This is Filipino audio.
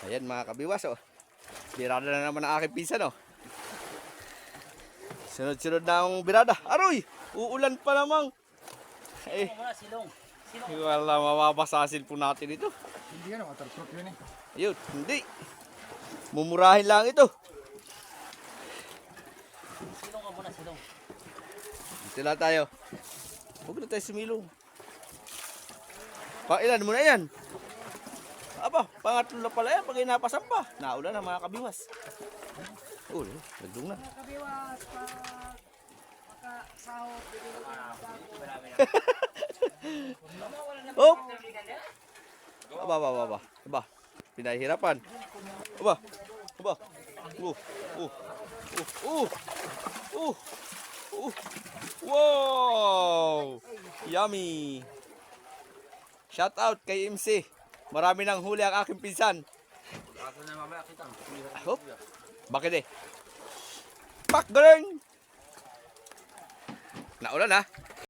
Ayan mga kabiwas oh. Birada na naman ang aking pinsan oh. Sunod-sunod na ang birada. Aroy! Uulan pa namang. Eh, Silong. wala mababasasin po natin ito. Hindi yan, waterproof yun eh. Ayun, hindi. Mumurahin lang ito. Silong ka muna, silong. Dito lang tayo. Huwag na tayo sumilong. Ilan mo na yan? Aba, pangatlo na pala yan pag inapasan pa. Naulan na mga kabiwas. Oh, nagdung na. Kabiwas, pagkasahod, Oh! Aba. Pinahirapan. Aba. Wow! Yummy! Shout out kay MC. Marami nang huli ang aking pinsan. Hop. Bakit eh? Pak, galing! Naulan ha?